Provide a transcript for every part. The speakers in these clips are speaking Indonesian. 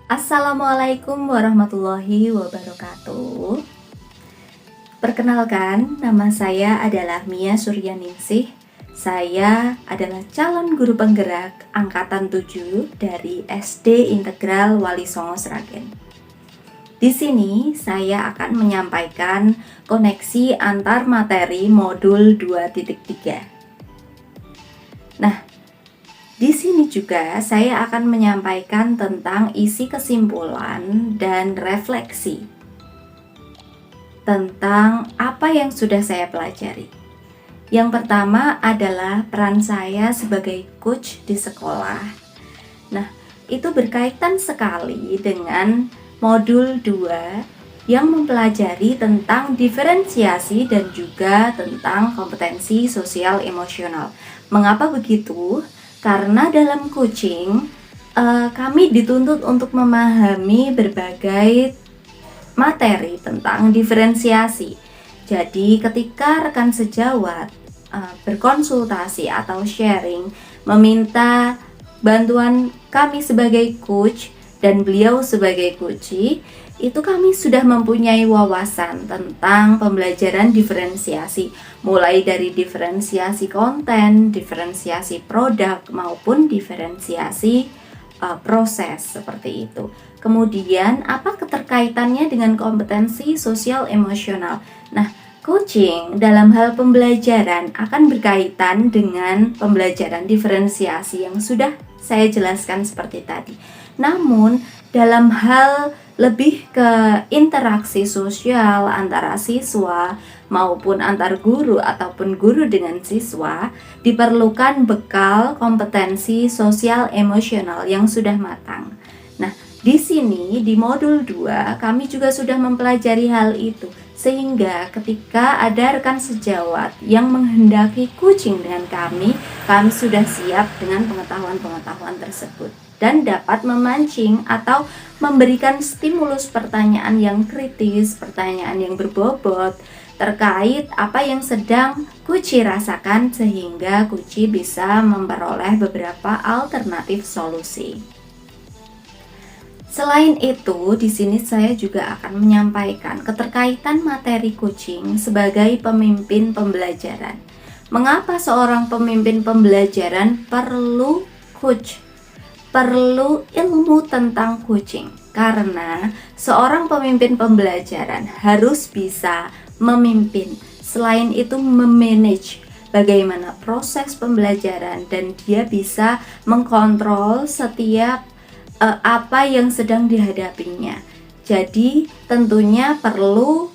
Assalamualaikum warahmatullahi wabarakatuh. Perkenalkan, nama saya adalah Mia Suryaningsih. Saya adalah calon guru penggerak angkatan 7 dari SD Integral Wali Songo Sragen. Di sini saya akan menyampaikan koneksi antar materi modul 2.3. Nah, di sini juga saya akan menyampaikan tentang isi kesimpulan dan refleksi tentang apa yang sudah saya pelajari. Yang pertama adalah peran saya sebagai coach di sekolah. Nah, itu berkaitan sekali dengan modul 2 yang mempelajari tentang diferensiasi dan juga tentang kompetensi sosial emosional. Mengapa begitu? Karena dalam coaching kami dituntut untuk memahami berbagai materi tentang diferensiasi. Jadi ketika rekan sejawat berkonsultasi atau sharing, meminta bantuan kami sebagai coach dan beliau sebagai coachee, itu kami sudah mempunyai wawasan tentang pembelajaran diferensiasi, mulai dari diferensiasi konten, diferensiasi produk, maupun diferensiasi proses seperti itu. Kemudian apa keterkaitannya dengan kompetensi sosial emosional? Nah, coaching dalam hal pembelajaran akan berkaitan dengan pembelajaran diferensiasi yang sudah saya jelaskan seperti tadi. Namun dalam hal lebih ke interaksi sosial antara siswa maupun antar guru ataupun guru dengan siswa, diperlukan bekal kompetensi sosial emosional yang sudah matang. Nah, di sini di modul 2 kami juga sudah mempelajari hal itu, sehingga ketika ada rekan sejawat yang menghendaki coaching dengan kami sudah siap dengan pengetahuan-pengetahuan tersebut dan dapat memancing atau memberikan stimulus pertanyaan yang kritis, pertanyaan yang berbobot terkait apa yang sedang coachee rasakan, sehingga coachee bisa memperoleh beberapa alternatif solusi. Selain itu, di sini saya juga akan menyampaikan keterkaitan materi coaching sebagai pemimpin pembelajaran. Mengapa seorang pemimpin pembelajaran perlu coach? Perlu ilmu tentang coaching, karena seorang pemimpin pembelajaran harus bisa memimpin, selain itu memanage bagaimana proses pembelajaran, dan dia bisa mengkontrol setiap apa yang sedang dihadapinya. Jadi tentunya perlu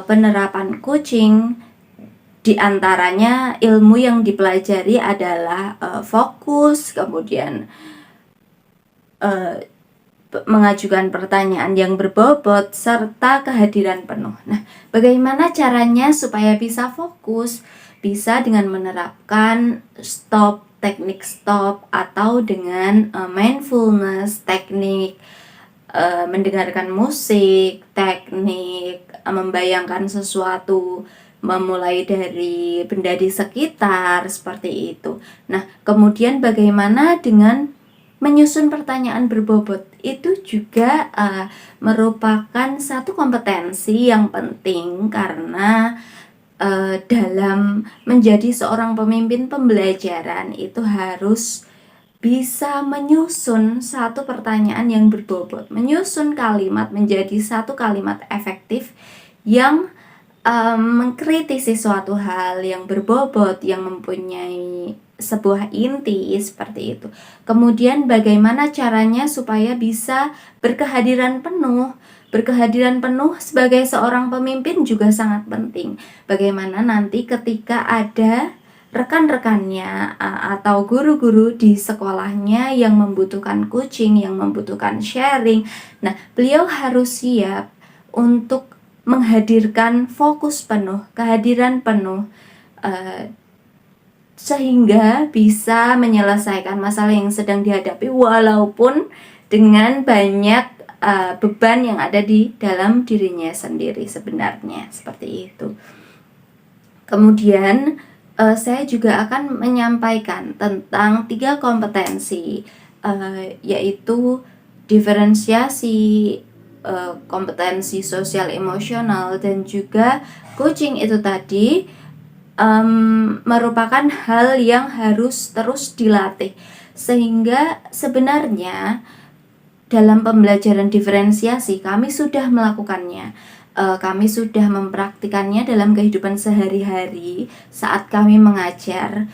penerapan coaching. Di antaranya ilmu yang dipelajari adalah fokus, kemudian mengajukan pertanyaan yang berbobot, serta kehadiran penuh. Nah, bagaimana caranya supaya bisa fokus? Bisa dengan menerapkan teknik stop, atau dengan mindfulness, teknik mendengarkan musik, teknik membayangkan sesuatu, memulai dari benda di sekitar, seperti itu. Nah, kemudian bagaimana dengan menyusun pertanyaan berbobot? Itu juga merupakan satu kompetensi yang penting, karena dalam menjadi seorang pemimpin pembelajaran itu harus bisa menyusun satu pertanyaan yang berbobot, menyusun kalimat menjadi satu kalimat efektif yang mengkritisi suatu hal yang berbobot, yang mempunyai sebuah inti, seperti itu. Kemudian bagaimana caranya supaya bisa berkehadiran penuh? Berkehadiran penuh sebagai seorang pemimpin juga sangat penting. Bagaimana nanti ketika ada rekan-rekannya atau guru-guru di sekolahnya yang membutuhkan coaching, yang membutuhkan sharing. Nah, beliau harus siap untuk menghadirkan fokus penuh, kehadiran penuh, sehingga bisa menyelesaikan masalah yang sedang dihadapi, walaupun dengan banyak beban yang ada di dalam dirinya sendiri sebenarnya, seperti itu. Kemudian saya juga akan menyampaikan tentang 3 kompetensi, yaitu diferensiasi, kompetensi sosial emosional, dan juga coaching itu tadi merupakan hal yang harus terus dilatih. Sehingga sebenarnya dalam pembelajaran diferensiasi kami sudah melakukannya. Kami sudah mempraktikannya dalam kehidupan sehari-hari saat kami mengajar,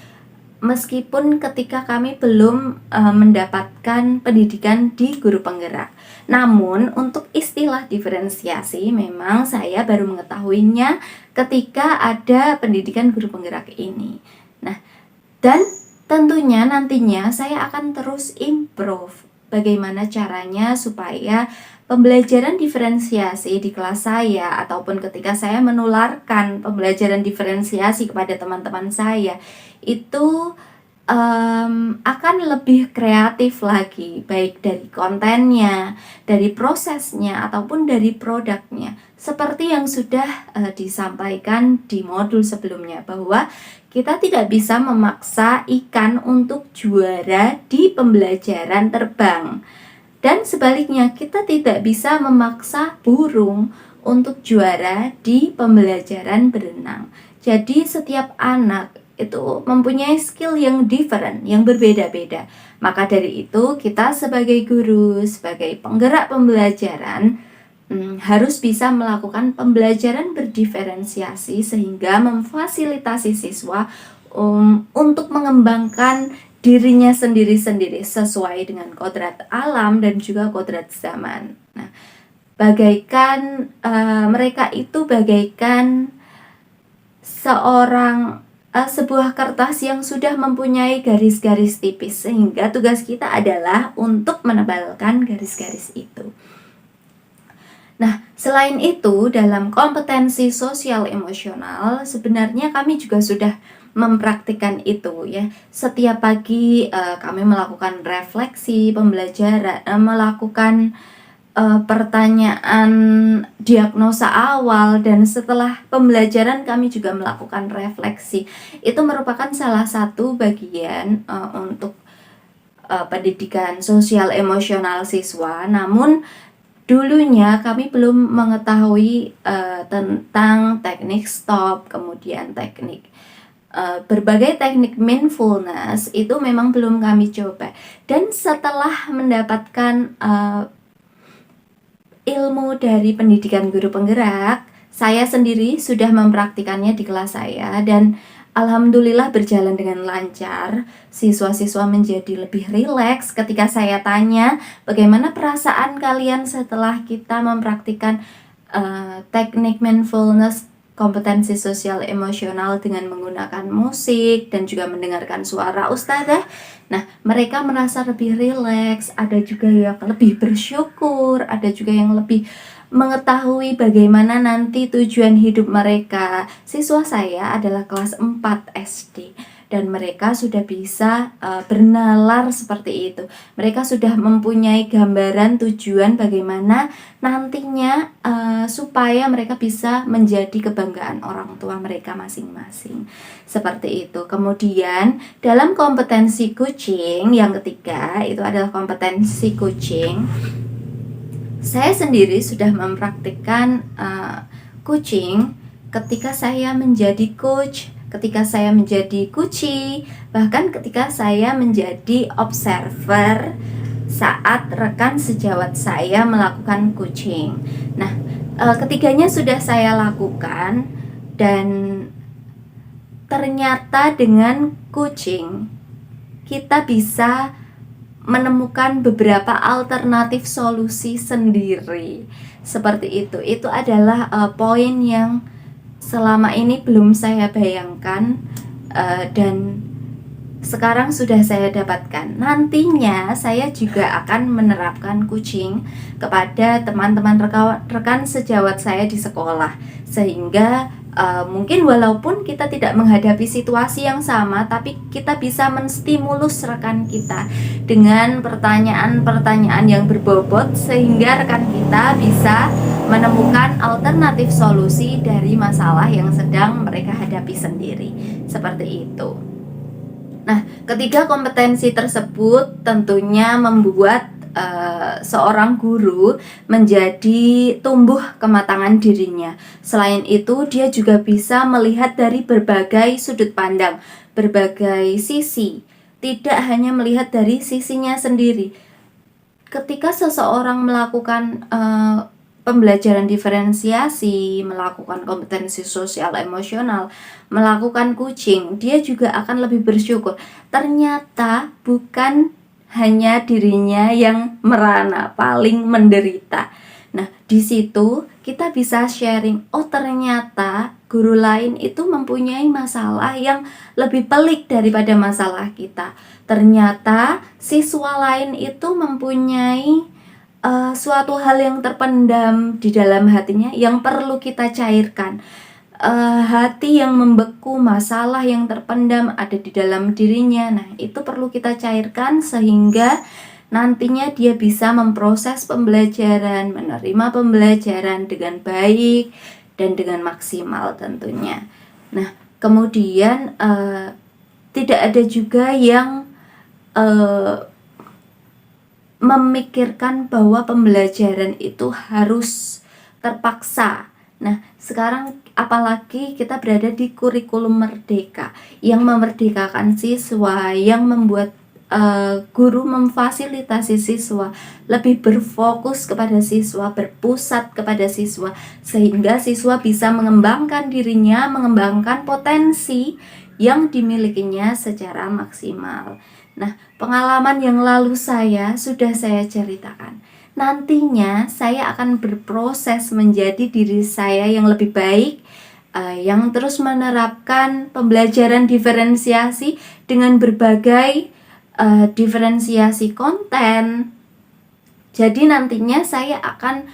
meskipun ketika kami belum mendapatkan pendidikan di guru penggerak. Namun untuk istilah diferensiasi memang saya baru mengetahuinya ketika ada pendidikan guru penggerak ini. Nah, dan tentunya nantinya saya akan terus improve bagaimana caranya supaya pembelajaran diferensiasi di kelas saya ataupun ketika saya menularkan pembelajaran diferensiasi kepada teman-teman saya itu akan lebih kreatif lagi, baik dari kontennya, dari prosesnya, ataupun dari produknya. Seperti yang sudah disampaikan di modul sebelumnya, bahwa kita tidak bisa memaksa ikan untuk juara di pembelajaran terbang. Dan sebaliknya, kita tidak bisa memaksa burung untuk juara di pembelajaran berenang. Jadi setiap anak itu mempunyai skill yang different, yang berbeda-beda. Maka dari itu kita sebagai guru, sebagai penggerak pembelajaran harus bisa melakukan pembelajaran berdiferensiasi sehingga memfasilitasi siswa untuk mengembangkan dirinya sendiri-sendiri sesuai dengan kodrat alam dan juga kodrat zaman. Nah, bagaikan mereka itu bagaikan sebuah kertas yang sudah mempunyai garis-garis tipis, sehingga tugas kita adalah untuk menebalkan garis-garis itu. Nah, selain itu dalam kompetensi sosial emosional sebenarnya kami juga sudah mempraktikkan itu ya. Setiap pagi kami melakukan refleksi pembelajaran, melakukan pertanyaan diagnosa awal, dan setelah pembelajaran kami juga melakukan refleksi. Itu merupakan salah satu bagian untuk pendidikan sosial emosional siswa. Namun dulunya kami belum mengetahui tentang teknik stop, kemudian teknik berbagai teknik mindfulness itu memang belum kami coba. Dan setelah mendapatkan ilmu dari pendidikan guru penggerak, saya sendiri sudah mempraktikannya di kelas saya, dan alhamdulillah berjalan dengan lancar. Siswa-siswa menjadi lebih rileks ketika saya tanya bagaimana perasaan kalian setelah kita mempraktikkan teknik mindfulness kompetensi sosial emosional dengan menggunakan musik dan juga mendengarkan suara ustadzah. Nah, mereka merasa lebih rileks, ada juga yang lebih bersyukur, ada juga yang lebih mengetahui bagaimana nanti tujuan hidup mereka. Siswa saya adalah kelas 4 SD. Dan mereka sudah bisa bernalar seperti itu. Mereka sudah mempunyai gambaran tujuan bagaimana nantinya supaya mereka bisa menjadi kebanggaan orang tua mereka masing-masing. Seperti itu. Kemudian dalam kompetensi coaching yang ketiga itu adalah kompetensi coaching. Saya sendiri sudah mempraktikkan coaching ketika saya menjadi coach, ketika saya menjadi coachee, bahkan ketika saya menjadi observer saat rekan sejawat saya melakukan coaching. Nah, ketiganya sudah saya lakukan, dan ternyata dengan coaching kita bisa menemukan beberapa alternatif solusi sendiri. Seperti itu. Itu adalah poin yang selama ini belum saya bayangkan, dan sekarang sudah saya dapatkan. Nantinya saya juga akan menerapkan coaching kepada teman-teman rekan sejawat saya di sekolah, sehingga mungkin walaupun kita tidak menghadapi situasi yang sama, tapi kita bisa menstimulus rekan kita dengan pertanyaan-pertanyaan yang berbobot, sehingga rekan kita bisa menemukan alternatif solusi dari masalah yang sedang mereka hadapi sendiri. Seperti itu. Nah, ketiga kompetensi tersebut tentunya membuat seorang guru menjadi tumbuh kematangan dirinya. Selain itu, dia juga bisa melihat dari berbagai sudut pandang, berbagai sisi, tidak hanya melihat dari sisinya sendiri. Ketika seseorang melakukan pembelajaran diferensiasi, melakukan kompetensi sosial emosional, melakukan coaching, dia juga akan lebih bersyukur. Ternyata bukan hanya dirinya yang merana, paling menderita. Nah, di situ kita bisa sharing, oh ternyata guru lain itu mempunyai masalah yang lebih pelik daripada masalah kita. Ternyata siswa lain itu mempunyai suatu hal yang terpendam di dalam hatinya yang perlu kita cairkan. Hati yang membeku, masalah yang terpendam ada di dalam dirinya. Nah, itu perlu kita cairkan sehingga nantinya dia bisa memproses pembelajaran, menerima pembelajaran dengan baik dan dengan maksimal tentunya. Nah, kemudian tidak ada juga yang memikirkan bahwa pembelajaran itu harus terpaksa. Nah, sekarang apalagi kita berada di kurikulum merdeka yang memerdekakan siswa, yang membuat guru memfasilitasi siswa, lebih berfokus kepada siswa, berpusat kepada siswa, sehingga siswa bisa mengembangkan dirinya, mengembangkan potensi yang dimilikinya secara maksimal. Nah, pengalaman yang lalu sudah saya ceritakan. Nantinya saya akan berproses menjadi diri saya yang lebih baik, yang terus menerapkan pembelajaran diferensiasi dengan berbagai diferensiasi konten. Jadi nantinya saya akan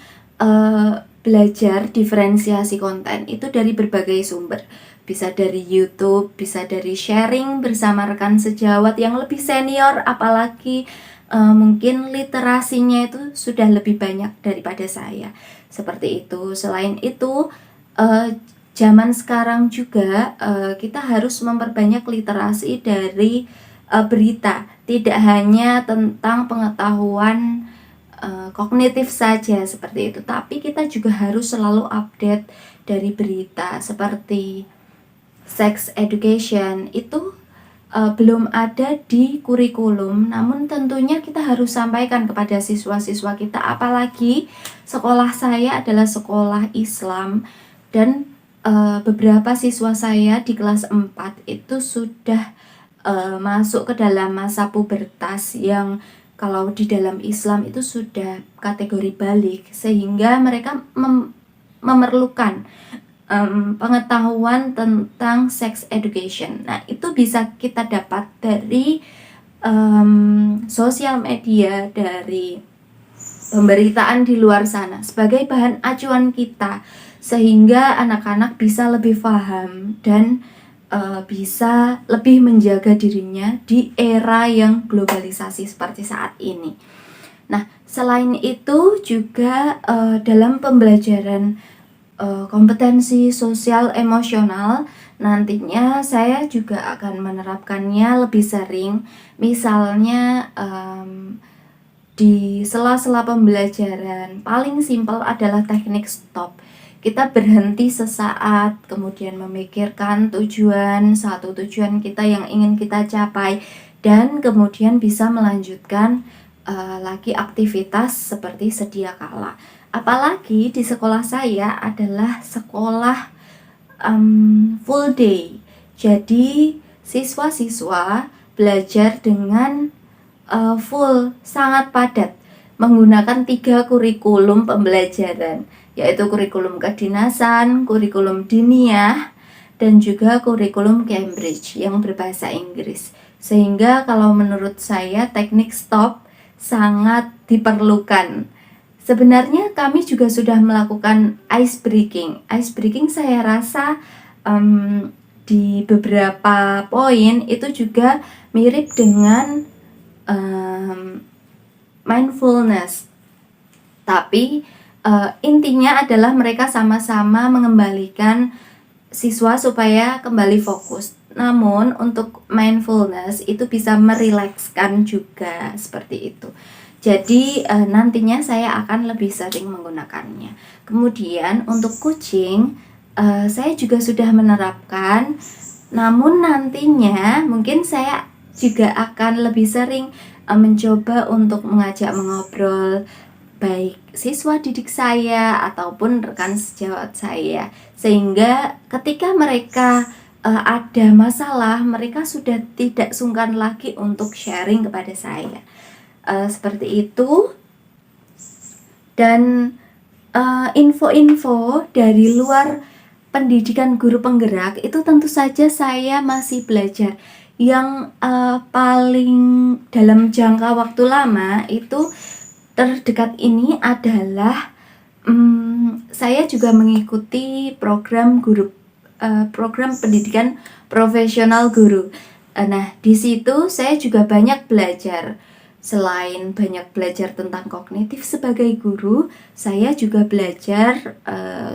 belajar diferensiasi konten itu dari berbagai sumber. Bisa dari YouTube, bisa dari sharing bersama rekan sejawat yang lebih senior, apalagi mungkin literasinya itu sudah lebih banyak daripada saya. Seperti itu. Selain itu, zaman sekarang juga kita harus memperbanyak literasi dari berita, tidak hanya tentang pengetahuan kognitif saja seperti itu, tapi kita juga harus selalu update dari berita seperti sex education itu belum ada di kurikulum, namun tentunya kita harus sampaikan kepada siswa-siswa kita, apalagi sekolah saya adalah sekolah Islam dan beberapa siswa saya di kelas 4 itu sudah masuk ke dalam masa pubertas yang kalau di dalam Islam itu sudah kategori balik, sehingga mereka memerlukan pengetahuan tentang sex education. Nah, itu bisa kita dapat dari sosial media, dari pemberitaan di luar sana sebagai bahan acuan kita, sehingga anak-anak bisa lebih paham dan bisa lebih menjaga dirinya di era yang globalisasi seperti saat ini. Nah, selain itu juga dalam pembelajaran kompetensi sosial emosional, nantinya saya juga akan menerapkannya lebih sering. Misalnya di sela-sela pembelajaran, paling simpel adalah teknik stop. Kita berhenti sesaat, kemudian memikirkan satu tujuan kita yang ingin kita capai, dan kemudian bisa melanjutkan lagi aktivitas seperti sedia kala. Apalagi di sekolah saya adalah sekolah full day. Jadi siswa-siswa belajar dengan full, sangat padat, menggunakan 3 kurikulum pembelajaran, yaitu kurikulum kedinasan, kurikulum diniyah, dan juga kurikulum Cambridge yang berbahasa Inggris. Sehingga kalau menurut saya teknik stop sangat diperlukan. Sebenarnya kami juga sudah melakukan ice breaking. Ice breaking saya rasa di beberapa poin itu juga mirip dengan mindfulness. Tapi intinya adalah mereka sama-sama mengembalikan siswa supaya kembali fokus. Namun untuk mindfulness itu bisa merilekskan juga seperti itu. Jadi nantinya saya akan lebih sering menggunakannya. Kemudian untuk kucing, saya juga sudah menerapkan, namun nantinya mungkin saya juga akan lebih sering mencoba untuk mengajak mengobrol baik siswa didik saya ataupun rekan sejawat saya, sehingga ketika mereka ada masalah, mereka sudah tidak sungkan lagi untuk sharing kepada saya. Seperti itu. Dan info-info dari luar pendidikan guru penggerak itu tentu saja saya masih belajar. Yang paling dalam jangka waktu lama itu terdekat ini adalah saya juga mengikuti program program pendidikan profesional guru. Nah, di situ saya juga banyak belajar. Selain banyak belajar tentang kognitif sebagai guru, saya juga belajar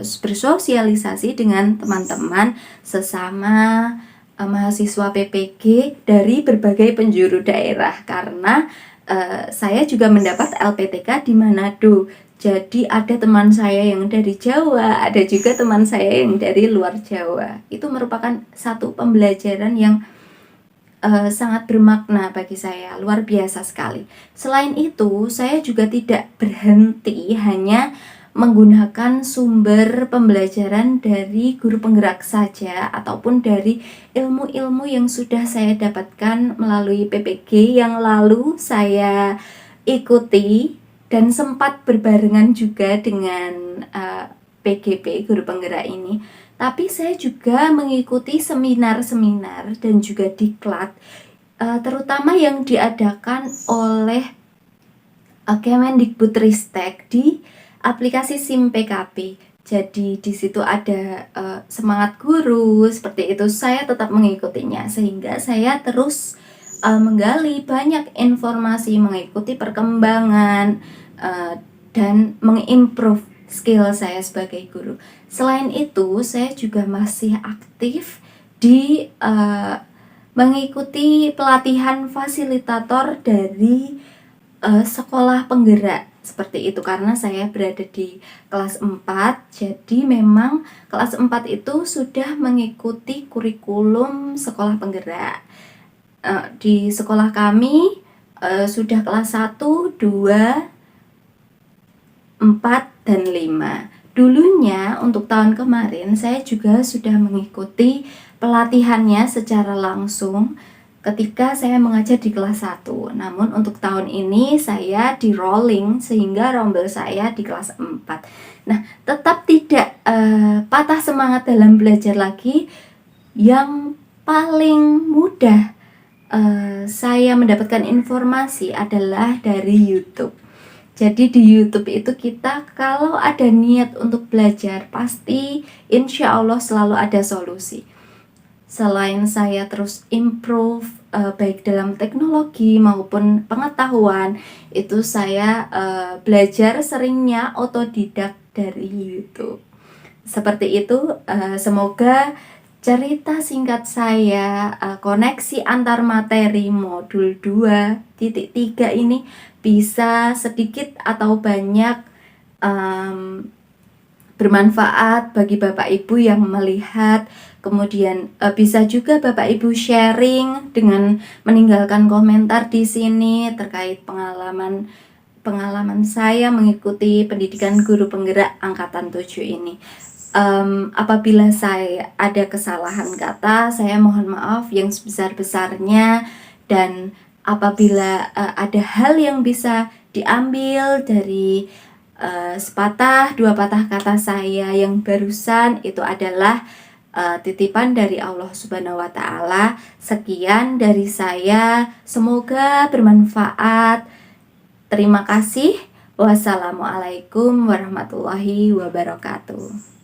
bersosialisasi dengan teman-teman sesama mahasiswa PPG dari berbagai penjuru daerah, karena saya juga mendapat LPTK di Manado. Jadi ada teman saya yang dari Jawa, ada juga teman saya yang dari luar Jawa. Itu merupakan satu pembelajaran yang sangat bermakna bagi saya, luar biasa sekali. Selain itu, saya juga tidak berhenti hanya menggunakan sumber pembelajaran dari guru penggerak saja, ataupun dari ilmu-ilmu yang sudah saya dapatkan melalui PPG yang lalu saya ikuti dan sempat berbarengan juga dengan PGP guru penggerak ini. Tapi saya juga mengikuti seminar-seminar dan juga diklat, terutama yang diadakan oleh Kemendikbudristek di aplikasi SIM PKP. Jadi di situ ada semangat guru seperti itu. Saya tetap mengikutinya sehingga saya terus menggali banyak informasi, mengikuti perkembangan dan mengimprove skill saya sebagai guru. Selain itu, saya juga masih aktif di mengikuti pelatihan fasilitator dari sekolah penggerak seperti itu, karena saya berada di kelas 4. Jadi memang kelas 4 itu sudah mengikuti kurikulum sekolah penggerak. Di sekolah kami sudah kelas 1, 2, 4, dan 5. Dulunya untuk tahun kemarin saya juga sudah mengikuti pelatihannya secara langsung ketika saya mengajar di kelas 1. Namun untuk tahun ini saya di rolling sehingga rombel saya di kelas 4. Nah, tetap tidak patah semangat dalam belajar lagi. Yang paling mudah saya mendapatkan informasi adalah dari YouTube. Jadi di YouTube itu kita kalau ada niat untuk belajar, pasti insya Allah selalu ada solusi. Selain saya terus improve baik dalam teknologi maupun pengetahuan, itu saya belajar seringnya otodidak dari YouTube. Seperti itu, semoga cerita singkat saya koneksi antar materi modul 2.3 ini bisa sedikit atau banyak bermanfaat bagi Bapak Ibu yang melihat. Kemudian bisa juga Bapak Ibu sharing dengan meninggalkan komentar di sini terkait pengalaman saya mengikuti pendidikan guru penggerak angkatan 7 ini. Apabila saya ada kesalahan kata, saya mohon maaf yang sebesar-besarnya, dan apabila ada hal yang bisa diambil dari sepatah dua patah kata saya yang barusan, itu adalah titipan dari Allah Subhanahu wa Ta'ala. Sekian dari saya, semoga bermanfaat. Terima kasih. Wassalamualaikum warahmatullahi wabarakatuh.